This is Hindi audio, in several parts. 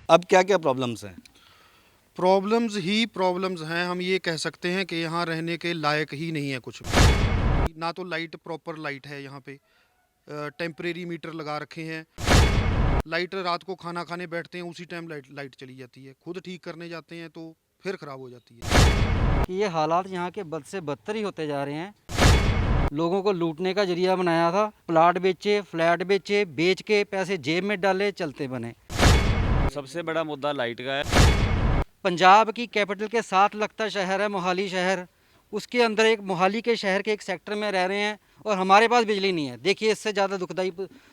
अब क्या क्या प्रॉब्लम्स हैं? प्रॉब्लम्स ही प्रॉब्लम्स हैं। हम ये कह सकते हैं कि यहाँ रहने के लायक ही नहीं है कुछ भी। ना तो लाइट प्रॉपर लाइट है यहाँ पे, टेम्परेरी मीटर लगा रखे हैं। लाइट रात को खाना खाने बैठते हैं उसी टाइम लाइट लाइट चली जाती है, खुद ठीक करने जाते हैं तो फिर ख़राब हो जाती है। कि ये हालात यहाँ के बद से बदतर ही होते जा रहे हैं। लोगों को लूटने का जरिया बनाया था, प्लाट बेचे, फ्लैट बेचे, बेच के पैसे जेब में डाले, चलते बने। सबसे बड़ा मुद्दा लाइट का है। पंजाब की कैपिटल के साथ लगता शहर है मोहाली शहर, उसके अंदर एक मोहाली के शहर के एक सेक्टर में रह रहे हैं और हमारे पास बिजली नहीं है। देखिए इससे ज़्यादा दुखदाई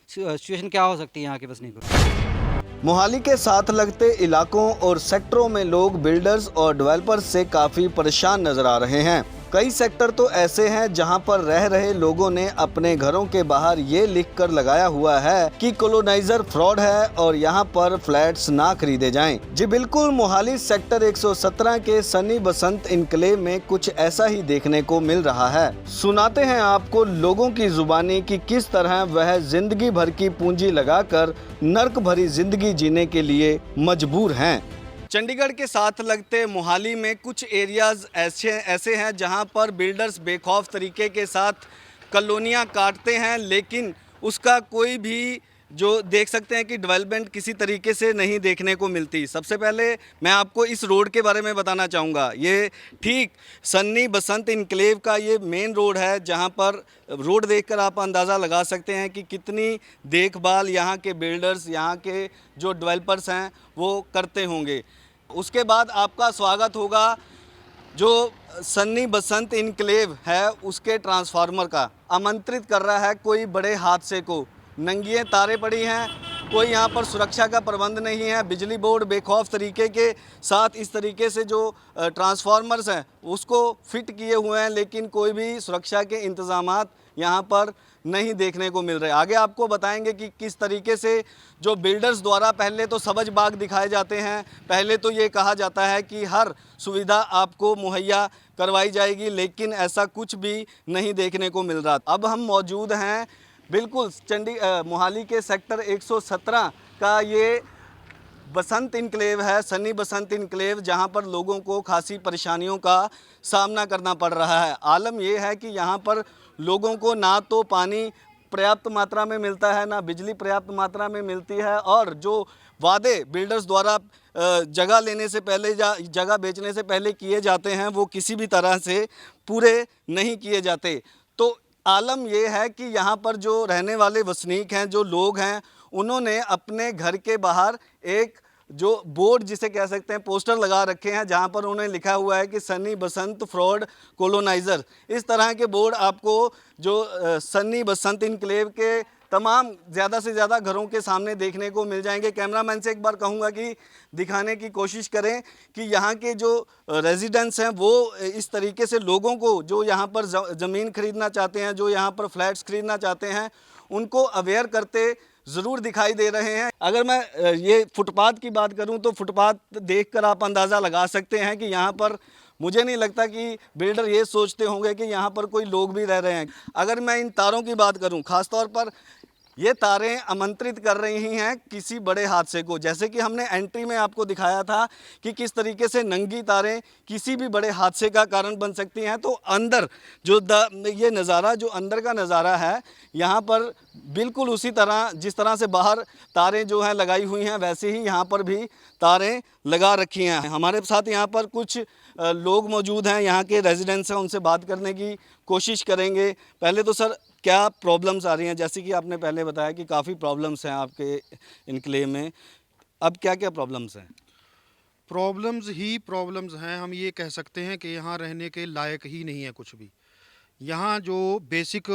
सिचुएशन क्या हो सकती है यहाँ के बसनीक। मोहाली के साथ लगते इलाकों और सेक्टरों में लोग बिल्डर्स और डेवलपर्स से काफ़ी परेशान नजर आ रहे हैं। कई सेक्टर तो ऐसे हैं जहां पर रह रहे लोगों ने अपने घरों के बाहर ये लिखकर लगाया हुआ है कि कॉलोनाइजर फ्रॉड है और यहां पर फ्लैट्स ना खरीदे जाएं। जी बिल्कुल, मोहाली सेक्टर 117 के सनी बसंत इनक्लेव में कुछ ऐसा ही देखने को मिल रहा है। सुनाते हैं आपको लोगों की जुबानी कि किस तरह वह जिंदगी भर की पूंजी लगाकर नर्क भरी जिंदगी जीने के लिए मजबूर हैं। चंडीगढ़ के साथ लगते मोहाली में कुछ एरियाज ऐसे हैं जहां पर बिल्डर्स बेखौफ तरीके के साथ कॉलोनियां काटते हैं, लेकिन उसका कोई भी जो देख सकते हैं कि डेवलपमेंट किसी तरीके से नहीं देखने को मिलती। सबसे पहले मैं आपको इस रोड के बारे में बताना चाहूँगा। ये ठीक सन्नी बसंत इनक्लेव का ये मेन रोड है, जहाँ पर रोड देखकर आप अंदाज़ा लगा सकते हैं कि कितनी देखभाल यहाँ के बिल्डर्स, यहाँ के जो डेवलपर्स हैं वो करते होंगे। उसके बाद आपका स्वागत होगा जो सन्नी बसंत इनक्लेव है उसके ट्रांसफार्मर का। आमंत्रित कर रहा है कोई बड़े हादसे को। नंगी तारें पड़ी हैं, कोई यहाँ पर सुरक्षा का प्रबंध नहीं है। बिजली बोर्ड बेखौफ तरीके के साथ इस तरीके से जो ट्रांसफार्मर्स हैं उसको फिट किए हुए हैं, लेकिन कोई भी सुरक्षा के इंतज़ामात यहाँ पर नहीं देखने को मिल रहे। आगे आपको बताएंगे कि किस तरीके से जो बिल्डर्स द्वारा पहले तो सबज बाग दिखाए जाते हैं, पहले तो ये कहा जाता है कि हर सुविधा आपको मुहैया करवाई जाएगी, लेकिन ऐसा कुछ भी नहीं देखने को मिल रहा। अब हम मौजूद हैं बिल्कुल मोहाली के सेक्टर 117 का ये बसंत इनक्लेव है, सनी बसंत इनक्लेव, जहां पर लोगों को खासी परेशानियों का सामना करना पड़ रहा है। आलम यह है कि यहां पर लोगों को ना तो पानी पर्याप्त मात्रा में मिलता है, ना बिजली पर्याप्त मात्रा में मिलती है, और जो वादे बिल्डर्स द्वारा जगह लेने से पहले या जगह बेचने से पहले किए जाते हैं वो किसी भी तरह से पूरे नहीं किए जाते। तो आलम यह है कि यहाँ पर जो रहने वाले वसनीक हैं, जो लोग हैं, उन्होंने अपने घर के बाहर एक जो बोर्ड जिसे कह सकते हैं पोस्टर लगा रखे हैं, जहां पर उन्होंने लिखा हुआ है कि सनी बसंत फ्रॉड कॉलोनाइजर। इस तरह के बोर्ड आपको जो सनी बसंत इनक्लेव के तमाम ज़्यादा से ज़्यादा घरों के सामने देखने को मिल जाएंगे। कैमरामैन से एक बार कहूँगा कि दिखाने की कोशिश करें कि यहाँ के जो रेजिडेंट्स हैं वो इस तरीके से लोगों को जो यहाँ पर ज़मीन खरीदना चाहते हैं, जो यहाँ पर फ्लैट्स खरीदना चाहते हैं, उनको अवेयर करते ज़रूर दिखाई दे रहे हैं। अगर मैं ये फुटपाथ की बात करूं तो फुटपाथ देखकर आप अंदाज़ा लगा सकते हैं कि यहाँ पर मुझे नहीं लगता कि बिल्डर ये सोचते होंगे कि यहाँ पर कोई लोग भी रह रहे हैं। अगर मैं इन तारों की बात करूं, ख़ास तौर पर ये तारें आमंत्रित कर रही हैं किसी बड़े हादसे को। जैसे कि हमने एंट्री में आपको दिखाया था कि किस तरीके से नंगी तारें किसी भी बड़े हादसे का कारण बन सकती हैं, तो अंदर जो ये नज़ारा, जो अंदर का नज़ारा है, यहाँ पर बिल्कुल उसी तरह जिस तरह से बाहर तारें जो हैं लगाई हुई हैं, वैसे ही यहाँ पर भी तारें लगा रखी हैं। हमारे साथ यहाँ पर कुछ लोग मौजूद हैं, यहाँ के रेजिडेंट्स हैं, उनसे बात करने की कोशिश करेंगे। पहले तो सर, क्या प्रॉब्लम्स आ रही हैं? जैसे कि आपने पहले बताया कि काफ़ी प्रॉब्लम्स हैं आपके इनक्लेव में, अब क्या क्या प्रॉब्लम्स हैं? प्रॉब्लम्स ही प्रॉब्लम्स हैं। हम ये कह सकते हैं कि यहाँ रहने के लायक ही नहीं है कुछ भी। यहाँ जो बेसिक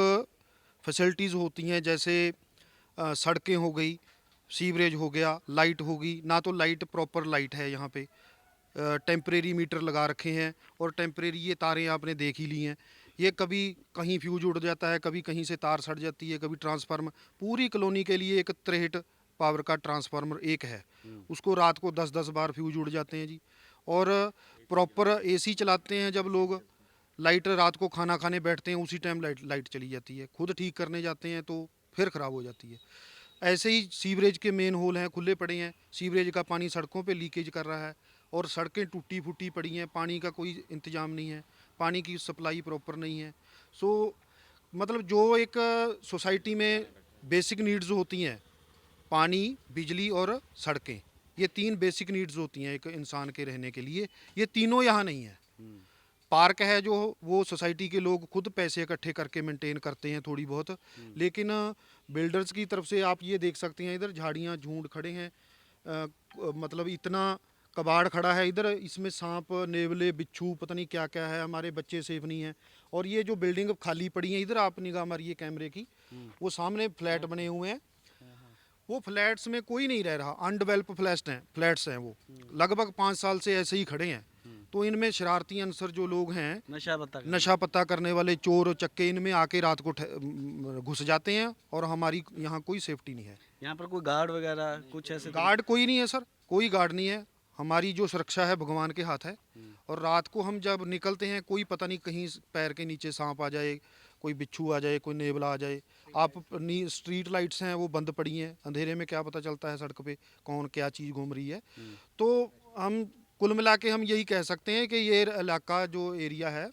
फैसिलिटीज़ होती हैं, जैसे सड़कें हो गई, सीवरेज हो गया, लाइट होगी, ना तो लाइट प्रॉपर लाइट है यहाँ पे, टेम्परेरी मीटर लगा रखे हैं, और टेम्परेरी ये तारें आपने देख ही ली हैं। ये कभी कहीं फ्यूज उड़ जाता है, कभी कहीं से तार सट जाती है, कभी ट्रांसफार्मर। पूरी कॉलोनी के लिए एक 63 पावर का ट्रांसफार्मर एक है, उसको रात को 10-10 बार फ्यूज उड़ जाते हैं जी। और प्रॉपर एसी चलाते हैं जब लोग, लाइट रात को खाना खाने बैठते हैं उसी टाइम लाइट लाइट चली जाती है, खुद ठीक करने जाते हैं तो फिर ख़राब हो जाती है। ऐसे ही सीवरेज के मेन होल हैं, खुले पड़े हैं, सीवरेज का पानी सड़कों पे लीकेज कर रहा है और सड़कें टूटी फूटी पड़ी हैं, पानी का कोई इंतजाम नहीं है, पानी की सप्लाई प्रॉपर नहीं है। सो मतलब जो एक सोसाइटी में बेसिक नीड्स होती हैं, पानी, बिजली और सड़कें, ये 3 बेसिक नीड्स होती हैं एक इंसान के रहने के लिए, ये तीनों यहाँ नहीं है। पार्क है जो वो सोसाइटी के लोग खुद पैसे इकट्ठे करके मेंटेन करते हैं थोड़ी बहुत, लेकिन बिल्डर्स की तरफ से आप ये देख सकते हैं इधर झाड़ियाँ झूंड खड़े हैं, मतलब इतना कबाड़ खड़ा है इधर, इसमें सांप, नेवले, बिच्छू, पता नहीं क्या क्या है, हमारे बच्चे सेफ नहीं हैं। और ये जो बिल्डिंग खाली पड़ी है इधर, आप निगाह मारिए कैमरे की, वो सामने फ्लैट बने हुए हैं, वो फ्लैट्स में कोई नहीं रह रहा, अनडेवलप फ्लैट्स हैं वो, लगभग 5 साल से ऐसे ही खड़े हैं। तो इनमें शरारती अनसर जो लोग हैं, नशा पत्ता करने वाले चोर चक्के, इनमें आके रात को घुस जाते हैं और हमारी यहाँ कोई सेफ्टी नहीं है। यहाँ पर कोई गार्ड वगैरह कुछ ऐसे गार्ड कोई नहीं है सर, कोई गार्ड नहीं है, हमारी जो सुरक्षा है भगवान के हाथ है। और रात को हम जब निकलते हैं, कोई पता नहीं कहीं पैर के नीचे सांप आ जाए, कोई बिच्छू आ जाए, कोई नेवला आ जाए। आप स्ट्रीट लाइट्स हैं वो बंद पड़ी हैं, अंधेरे में क्या पता चलता है सड़क पे कौन क्या चीज़ घूम रही है। तो हम कुल मिला के हम यही कह सकते हैं कि ये इलाका जो एरिया है,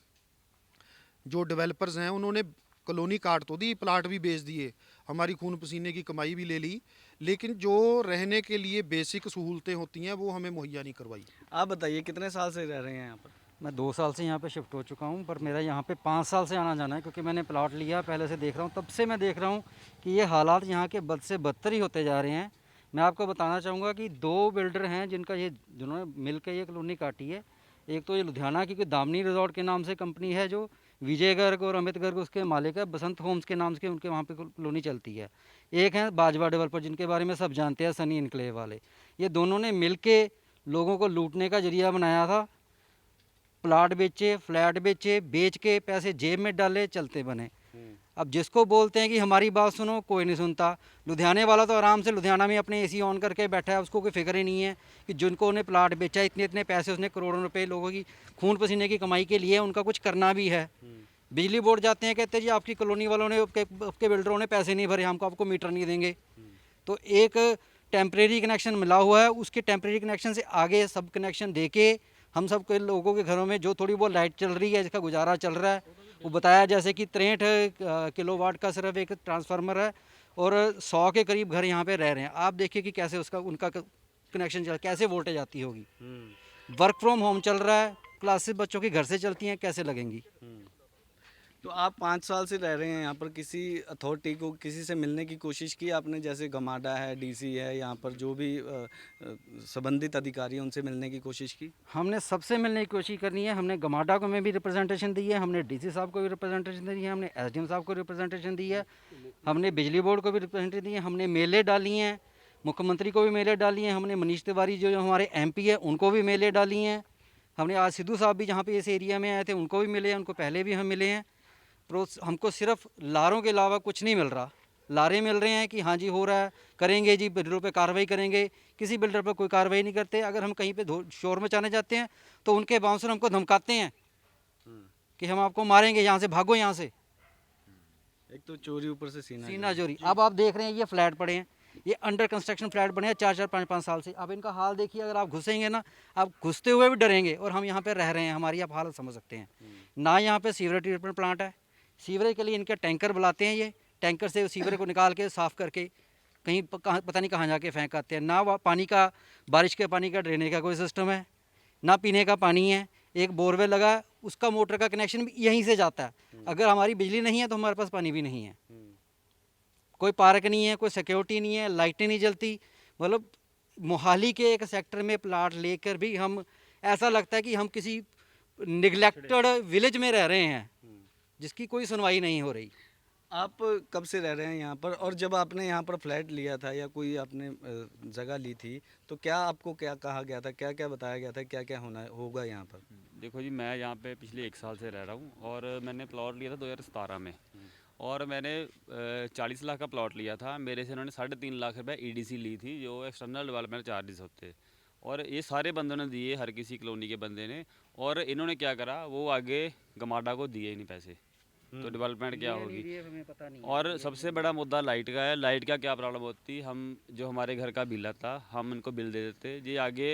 जो डेवलपर्स हैं उन्होंने कॉलोनी काट तो दी, प्लाट भी बेच दिए, हमारी खून पसीने की कमाई भी ले ली, लेकिन जो रहने के लिए बेसिक सहूलतें होती हैं वो हमें मुहैया नहीं करवाई। आप बताइए कितने साल से रह रहे हैं यहाँ पर? मैं 2 साल से यहाँ पे शिफ्ट हो चुका हूँ, पर मेरा यहाँ पे 5 साल से आना जाना है, क्योंकि मैंने प्लॉट लिया, पहले से देख रहा हूँ, तब से मैं देख रहा हूँ कि ये हालात यहाँ के बद से बदतर ही होते जा रहे हैं। मैं आपको बताना चाहूँगा कि 2 बिल्डर हैं जिन्होंने मिल के ये कॉलोनी काटी है। एक तो ये लुधियाना की कोई दामनी रिजॉर्ट के नाम से कंपनी है, जो विजय गर्ग और अमित गर्ग उसके मालिक है, बसंत होम्स के नाम से उनके वहाँ पे कॉलोनी चलती है। एक है बाजवा डेवलपर, जिनके बारे में सब जानते हैं, सनी इनक्लेव वाले। ये दोनों ने मिल के लोगों को लूटने का जरिया बनाया था, प्लाट बेचे, फ्लैट बेचे, बेच के पैसे जेब में डाले, चलते बने। अब जिसको बोलते हैं कि हमारी बात सुनो, कोई नहीं सुनता। लुधियाने वाला तो आराम से लुधियाना में अपने एसी ऑन करके बैठा है, उसको कोई फिक्र ही नहीं है कि जिनको उन्हें प्लाट बेचा, इतने इतने पैसे उसने करोड़ों रुपए लोगों की खून पसीने की कमाई के लिए उनका कुछ करना भी है। बिजली बोर्ड जाते हैं, कहते हैं जी आपकी कॉलोनी वालों ने, आपके बिल्डरों ने पैसे नहीं भरे, हमको आपको मीटर नहीं देंगे। तो एक टेम्परेरी कनेक्शन मिला हुआ है, उसके टेम्परेरी कनेक्शन से आगे सब कनेक्शन दे के हम सब के लोगों के घरों में जो थोड़ी बहुत लाइट चल रही है, जिसका गुजारा चल रहा है, वो बताया जैसे कि 63 किलोवाट का सिर्फ एक ट्रांसफार्मर है और 100 के करीब घर यहाँ पे रह रहे हैं। आप देखिए कि कैसे उनका कनेक्शन चल, कैसे वोल्टेज आती होगी। वर्क फ्रॉम होम चल रहा है, क्लासेस बच्चों की घर से चलती हैं, कैसे लगेंगी। तो आप 5 साल से रह रहे हैं यहाँ पर, किसी अथॉरिटी को, किसी से मिलने की कोशिश की आपने? जैसे गमाडा है, डीसी है, यहाँ पर जो भी संबंधित अधिकारी हैं उनसे मिलने की कोशिश की? हमने सबसे मिलने की कोशिश करनी है। हमने गमाडा को में भी रिप्रेजेंटेशन दी है, हमने डीसी साहब को भी रिप्रेजेंटेशन दी है, हमने एसडीएम साहब को रिप्रेजेंटेशन दी है, हमने बिजली बोर्ड को भी रिप्रेजेंटेशन दी है, हमने मेले डाली हैं, मुख्यमंत्री को भी मेले डाली हैं, हमने मनीष तिवारी जो हमारे एमपी है उनको भी मेले डाली हैं, हमने आज सिद्धू साहब भी जहाँ पे इस एरिया में आए थे उनको भी मिले हैं, उनको पहले भी हम मिले हैं। तो हमको सिर्फ लारों के अलावा कुछ नहीं मिल रहा। लारे मिल रहे हैं कि हाँ जी हो रहा है, करेंगे जी, बिल्डरों पे कार्रवाई करेंगे। किसी बिल्डर पर कोई कार्रवाई नहीं करते। अगर हम कहीं पे शोर मचाने जाते हैं तो उनके बाउंसर हमको धमकाते हैं कि हम आपको मारेंगे, यहाँ से भागो, यहाँ से। एक तो चोरी, ऊपर से सीना चोरी। अब आप देख रहे हैं ये फ्लैट पड़े हैं, ये अंडर कंस्ट्रक्शन फ्लैट बने हैं 4-4, 5-5 साल से। अब इनका हाल देखिए, अगर आप घुसेंगे ना, आप घुसते हुए भी डरेंगे। और हम यहाँ पे रह रहे हैं, हमारी आप हालत समझ सकते हैं। ना यहाँ पे सीवरेज ट्रीटमेंट प्लांट है, सीवरेज के लिए इनके टैंकर बुलाते हैं, ये टैंकर से सीवरेज को निकाल के साफ़ करके कहीं पता नहीं कहाँ जाके फेंक आते हैं। ना पानी का, बारिश के पानी का ड्रेनेज का कोई सिस्टम है, ना पीने का पानी है। एक बोरवेल लगा है, उसका मोटर का कनेक्शन भी यहीं से जाता है। अगर हमारी बिजली नहीं है तो हमारे पास पानी भी नहीं है। कोई पार्क नहीं है, कोई सिक्योरिटी नहीं है, लाइटें नहीं जलती। मतलब मोहाली के एक सेक्टर में प्लाट लेकर भी हम, ऐसा लगता है कि हम किसी निगलेक्टेड विलेज में रह रहे हैं जिसकी कोई सुनवाई नहीं हो रही। आप कब से रह रहे हैं यहाँ पर? और जब आपने यहाँ पर फ्लैट लिया था या कोई आपने जगह ली थी तो क्या आपको क्या कहा गया था, क्या क्या बताया गया था, क्या क्या होगा यहाँ पर? देखो जी, मैं यहाँ पे पिछले 1 साल से रह रहा हूँ और मैंने प्लॉट लिया था 2017 में। और मैंने 40 लाख का प्लॉट लिया था। मेरे से इन्होंने 3.5 लाख रुपए EDC ली थी, जो एक्सटर्नल डेवलपमेंट चार्जेस होते। और ये सारे बंदों ने दिए, हर किसी कॉलोनी के बंदे ने। और इन्होंने क्या करा, वो आगे गमाडा को दिए नहीं पैसे। तो डेवलपमेंट क्या होगी। ये हमें पता नहीं है। और सबसे बड़ा मुद्दा लाइट का है। लाइट का क्या प्रॉब्लम होती, हम जो हमारे घर का बिल आता हम उनको बिल दे देते, ये आगे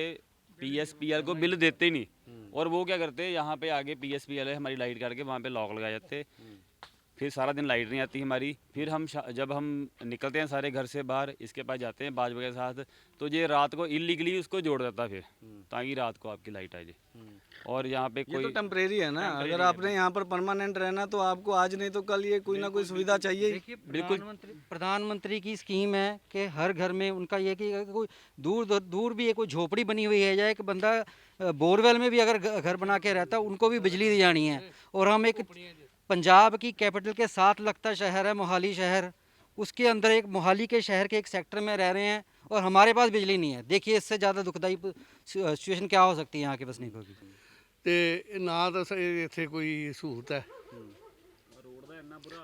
PSPL को बिल देते ही नहीं। और वो क्या करते, यहाँ पे आगे PSPL है, हमारी लाइट काट के वहाँ पे लॉक लगाए जाते। फिर सारा दिन लाइट नहीं आती हमारी। फिर हम जब हम निकलते हैं सारे घर से बाहर, इसके पास जाते हैं बाजवा के साथ, तो ये रात को इलीगली उसको जोड़ देता है फिर, ताकि रात को आपकी लाइट आ जाए। और यहाँ पे ये तो कोई टेम्परेरी है ना, temporary अगर है आपने यहाँ पर परमानेंट रहना तो आपको आज नहीं तो कल ये कोई ना कोई सुविधा चाहिए ही। देखिए प्रधानमंत्री की स्कीम है कि हर घर में उनका ये कि अगर कोई दूर भी है, कोई झोपड़ी बनी हुई है या एक बंदा बोरवेल में भी अगर घर बना के रहता है, उनको भी बिजली दी जानी है। और हम एक पंजाब की कैपिटल के साथ लगता शहर है मोहाली शहर, उसके अंदर एक मोहाली के शहर के एक सेक्टर में रह रहे हैं और हमारे पास बिजली नहीं है। देखिए इससे ज़्यादा दुखदाई सिचुएशन क्या हो सकती है यहाँ के बसनीकों की। ਤੇ ਨਾ ਤਾਂ ਇੱਥੇ ਕੋਈ ਸਹੂਲਤ ਹੈ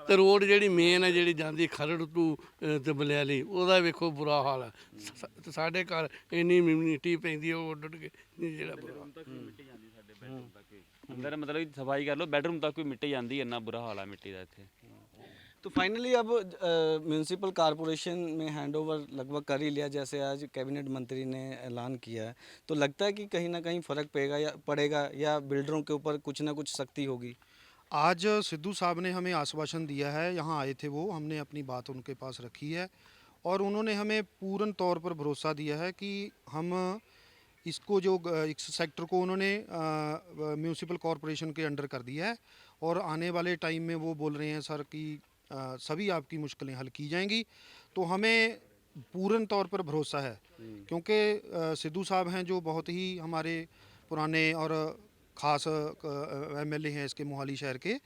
ਤੇ ਰੋਡ ਜਿਹੜੀ ਮੇਨ ਹੈ ਜਿਹੜੀ ਜਾਂਦੀ ਖਰੜ ਤੋਂ ਤੇ ਬਲਿਆਲੀ, ਉਹਦਾ ਵੇਖੋ ਬੁਰਾ ਹਾਲ ਹੈ। ਤੇ ਸਾਡੇ ਘਰ ਇੰਨੀ ਮਿੱਟੀ ਪੈਂਦੀ ਹੈ, ਉਹ ਉੱਡ ਉੱਡ ਕੇ ਜਿਹੜਾ ਬੁਰਾ ਅੰਦਰ ਮਤਲਬ ਸਫਾਈ ਕਰ ਲਓ, ਬੈਡਰੂਮ ਤੱਕ ਵੀ ਮਿੱਟੀ ਜਾਂਦੀ, ਇੰਨਾ ਬੁਰਾ ਹਾਲ ਹੈ ਮਿੱਟੀ ਦਾ ਇੱਥੇ। तो फाइनली अब म्यूनिसिपल कॉरपोरेशन में हैंडओवर लगभग कर ही लिया, जैसे आज कैबिनेट मंत्री ने ऐलान किया है, तो लगता है कि कहीं ना कहीं फ़र्क पड़ेगा या बिल्डरों के ऊपर कुछ ना कुछ सख्ती होगी। आज सिद्धू साहब ने हमें आश्वासन दिया है, यहाँ आए थे वो, हमने अपनी बात उनके पास रखी है और उन्होंने हमें पूर्ण तौर पर भरोसा दिया है कि हम इसको जो इस सेक्टर को उन्होंने म्यूनिसिपल कॉरपोरेशन के अंडर कर दिया है और आने वाले टाइम में वो बोल रहे हैं सर कि सभी आपकी मुश्किलें हल की जाएंगी। तो हमें पूर्ण तौर पर भरोसा है क्योंकि सिद्धू साहब हैं जो बहुत ही हमारे पुराने और ख़ास MLA हैं इसके मोहाली शहर के,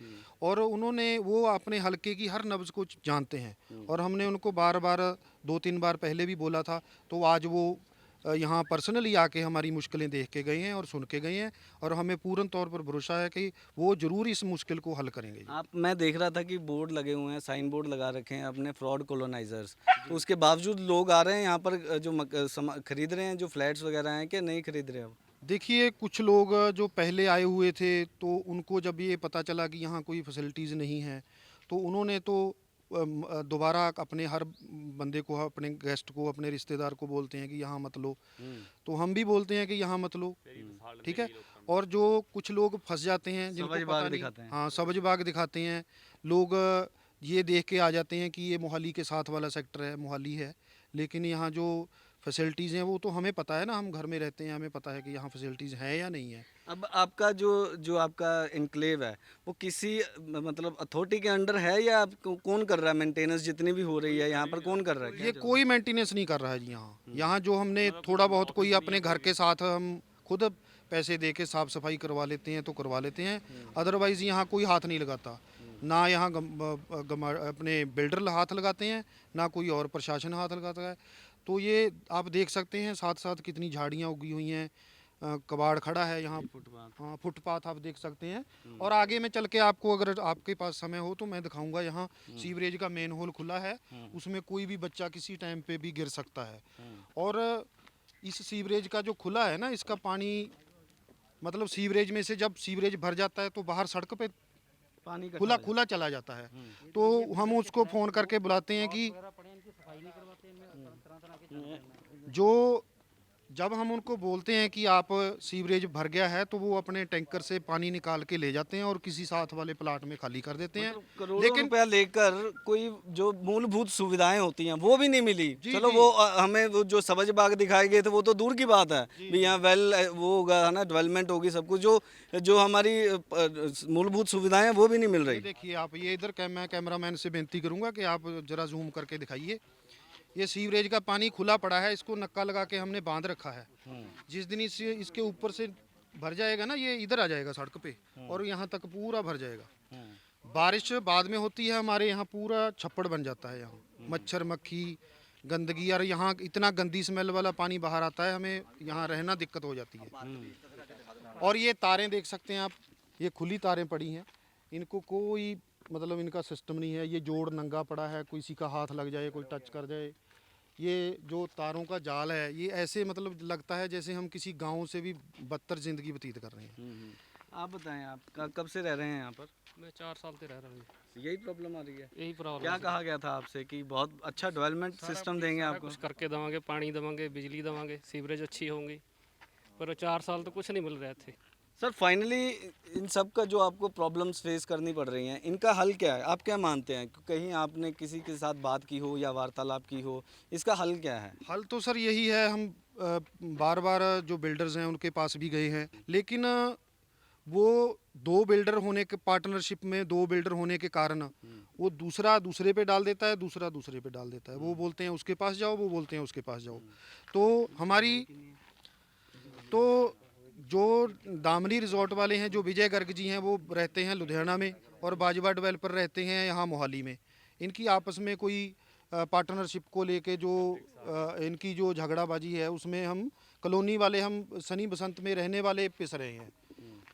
और उन्होंने वो अपने हलके की हर नब्ज़ को जानते हैं और हमने उनको बार बार 2-3 बार पहले भी बोला था, तो आज वो यहाँ पर्सनली आके हमारी मुश्किलें देख के गए हैं और सुन के गए हैं और हमें पूर्ण तौर पर भरोसा है कि वो ज़रूर इस मुश्किल को हल करेंगे। मैं देख रहा था कि बोर्ड लगे हुए हैं, साइन बोर्ड लगा रखे हैं अपने फ्रॉड कॉलोनाइजर्स, तो उसके बावजूद लोग आ रहे हैं यहाँ पर जो खरीद रहे हैं, जो फ्लैट्स वगैरह हैं, कि नहीं खरीद रहे अब। देखिए कुछ लोग जो पहले आए हुए थे तो उनको जब ये पता चला कि यहाँ कोई फैसिलिटीज़ नहीं है तो उन्होंने तो दोबारा अपने हर बंदे को, अपने गेस्ट को, अपने रिश्तेदार को बोलते हैं कि यहाँ मत लो, तो हम भी बोलते हैं कि यहाँ मत लो, ठीक है। और जो कुछ लोग फंस जाते हैं जिनको पता नहीं, दिखाते हैं। हाँ सब्ज बाग दिखाते हैं लोग, ये देख के आ जाते हैं कि ये मोहाली के साथ वाला सेक्टर है, मोहाली है, लेकिन यहाँ जो फैसिलिटीज़ हैं वो तो हमें पता है ना, हम घर में रहते हैं, हमें पता है कि यहाँ फैसिलिटीज़ हैं या नहीं है। अब आपका जो आपका इनक्लेव है वो किसी मतलब अथॉरिटी के अंडर है या कौन कर रहा है मेंटेनेंस, जितनी भी हो रही है यहाँ पर कौन कर रहा है? ये कोई मेंटेनेंस नहीं कर रहा है जी यहाँ जो हमने थोड़ा बहुत कोई अपने घर के साथ हम खुद पैसे दे के साफ़ सफाई करवा लेते हैं तो करवा लेते हैं, अदरवाइज़ यहाँ कोई हाथ नहीं लगाता, ना यहाँ अपने बिल्डर हाथ लगाते हैं, ना कोई और प्रशासन हाथ लगाता है। तो ये आप देख सकते हैं साथ साथ कितनी झाड़ियाँ उगी हुई हैं, कबाड़ खड़ा है यहाँ, हाँ फुटपाथ आप देख सकते हैं। और आगे में चल के आपको अगर आपके पास समय हो तो मैं दिखाऊंगा, यहाँ सीवरेज का मेन होल खुला है, उसमें कोई भी बच्चा किसी टाइम पे भी गिर सकता है। और इस सीवरेज का जो खुला है ना, इसका पानी मतलब सीवरेज में से जब सीवरेज भर जाता है तो बाहर सड़क पे पानी खुला चला जाता है, तो हम उसको फ़ोन करके बुलाते हैं कि जो जब हम उनको बोलते हैं कि आप सीवरेज भर गया है तो वो अपने टैंकर से पानी निकाल के ले जाते हैं और किसी साथ वाले प्लाट में खाली कर देते हैं। लेकिन रुपया लेकर कोई जो मूलभूत सुविधाएं होती हैं वो भी नहीं मिली। चलो वो हमें वो जो सब्ज बाग दिखाए गए थे वो तो दूर की बात है, भी यहाँ वो होगा है ना, डेवलपमेंट होगी सब कुछ, जो हमारी मूलभूत सुविधाएं हैं वो भी नहीं मिल रही। देखिए आप ये इधर मैं कैमरामैन से बेनती करूँगा कि आप ज़रा जूम करके दिखाइए, ये सीवरेज का पानी खुला पड़ा है, इसको नक्का लगा के हमने बांध रखा है। जिस दिन इसके ऊपर से भर जाएगा ना, ये इधर आ जाएगा सड़क पे और यहाँ तक पूरा भर जाएगा। बारिश बाद में होती है, हमारे यहाँ पूरा छप्पड़ बन जाता है, यहाँ मच्छर मक्खी गंदगी, और यहाँ इतना गंदी स्मेल वाला पानी बाहर आता है, हमें यहाँ रहना दिक्कत हो जाती है। और ये तारें देख सकते हैं आप, ये खुली तारें पड़ी हैं, इनको कोई मतलब इनका सिस्टम नहीं है, ये जोड़ नंगा पड़ा है, किसी का हाथ लग जाए, कोई टच कर जाए, ये जो तारों का जाल है ये ऐसे मतलब लगता है जैसे हम किसी गांव से भी बदतर ज़िंदगी व्यतीत कर रहे हैं। आप बताएं, आप कब से रह रहे हैं यहाँ पर? मैं 4 साल से रह रहा हूँ। यही प्रॉब्लम आ रही है? यही प्रॉब्लम क्या कहा गया था आपसे कि बहुत अच्छा डेवलपमेंट सिस्टम देंगे आपको? कुछ करके देवांगे, पानी देवांगे, बिजली देवांगे, सीवरेज अच्छी होंगी, पर 4 साल तो कुछ नहीं मिल रहे थे। सर फाइनली इन सब का जो आपको प्रॉब्लम्स फेस करनी पड़ रही हैं, इनका हल क्या है? आप क्या मानते हैं? कहीं आपने किसी के साथ बात की हो या वार्तालाप की हो, इसका हल क्या है? हल तो सर यही है, हम बार बार जो बिल्डर्स हैं उनके पास भी गए हैं, लेकिन वो दो बिल्डर होने के पार्टनरशिप में, दो बिल्डर होने के कारण वो दूसरा दूसरे पे डाल देता है, दूसरा दूसरे पे डाल देता है। वो बोलते हैं उसके पास जाओ, वो बोलते हैं उसके पास जाओ। तो जो दामनी रिजॉर्ट वाले हैं, जो विजय गर्ग जी हैं, वो रहते हैं लुधियाना में और बाजवा डेवलपर रहते हैं यहाँ मोहाली में। इनकी आपस में कोई पार्टनरशिप को लेके जो इनकी जो झगड़ाबाजी है, उसमें हम कॉलोनी वाले, हम सनी बसंत में रहने वाले पिस रहे हैं।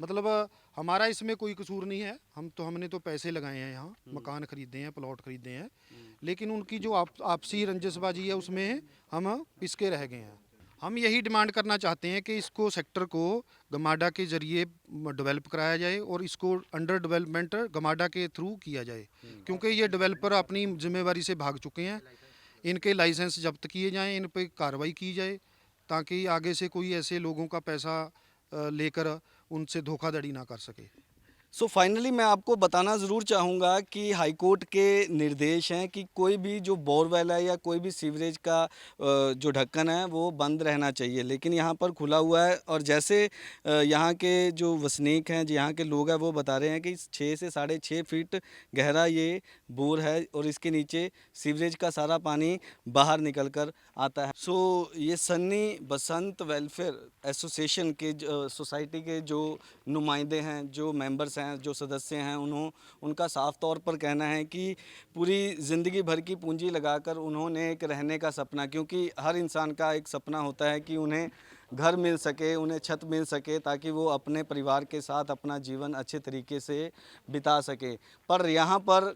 मतलब हमारा इसमें कोई कसूर नहीं है, हमने तो पैसे लगाए हैं यहाँ, मकान खरीदे हैं, प्लॉट खरीदे हैं, लेकिन उनकी जो आपसी रंजसबाजी है उसमें हम पिस के रह गए हैं। हम यही डिमांड करना चाहते हैं कि इसको सेक्टर को गमाडा के ज़रिए डेवलप कराया जाए और इसको अंडर डेवलपमेंट गमाडा के थ्रू किया जाए, क्योंकि ये डेवलपर अपनी जिम्मेवारी से भाग चुके हैं। इनके लाइसेंस जब्त किए जाएं, इन पर कार्रवाई की जाए, ताकि आगे से कोई ऐसे लोगों का पैसा लेकर उनसे धोखाधड़ी ना कर सके। सो फाइनली मैं आपको बताना ज़रूर चाहूँगा कि हाई कोर्ट के निर्देश हैं कि कोई भी जो बोरवेल है या कोई भी सीवरेज का जो ढक्कन है वो बंद रहना चाहिए, लेकिन यहाँ पर खुला हुआ है। और जैसे यहाँ के जो वसनीक हैं, जो यहाँ के लोग हैं, वो बता रहे हैं कि 6 से 6.5 फीट गहरा ये बोर है और इसके नीचे सीवरेज का सारा पानी बाहर निकल कर आता है। सो ये सन्नी बसंत वेलफेयर एसोसिएशन के सोसाइटी के जो नुमाइंदे हैं, जो मेंबर्स हैं, जो सदस्य हैं, उनका साफ तौर पर कहना है कि पूरी ज़िंदगी भर की पूंजी लगाकर उन्होंने एक रहने का सपना, क्योंकि हर इंसान का एक सपना होता है कि उन्हें घर मिल सके, उन्हें छत मिल सके, ताकि वो अपने परिवार के साथ अपना जीवन अच्छे तरीके से बिता सके। पर यहाँ पर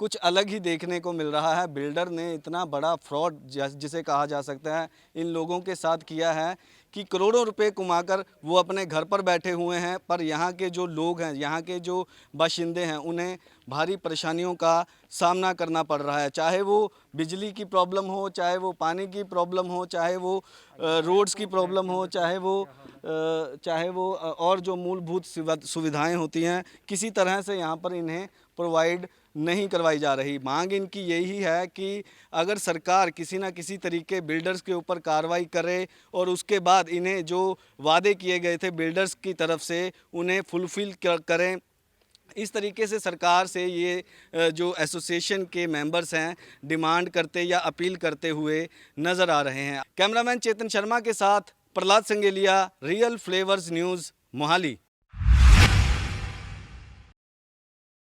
कुछ अलग ही देखने को मिल रहा है। बिल्डर ने इतना बड़ा फ्रॉड जिसे कहा जा सकता है इन लोगों के साथ किया है कि करोड़ों रुपए कमाकर वो अपने घर पर बैठे हुए हैं, पर यहाँ के जो लोग हैं, यहाँ के जो बाशिंदे हैं, उन्हें भारी परेशानियों का सामना करना पड़ रहा है। चाहे वो बिजली की प्रॉब्लम हो, चाहे वो पानी की प्रॉब्लम हो, चाहे वो रोड्स की प्रॉब्लम हो, चाहे वो और जो मूलभूत सुविधाएं होती हैं, किसी तरह से यहाँ पर इन्हें प्रोवाइड नहीं करवाई जा रही। मांग इनकी यही है कि अगर सरकार किसी न किसी तरीके बिल्डर्स के ऊपर कार्रवाई करे और उसके बाद इन्हें जो वादे किए गए थे बिल्डर्स की तरफ से उन्हें फुलफिल करें। इस तरीके से सरकार से ये जो एसोसिएशन के मेंबर्स हैं डिमांड करते या अपील करते हुए नज़र आ रहे हैं। कैमरामैन चेतन शर्मा के साथ Prahlad Sangelia, real flavours news, Mohali.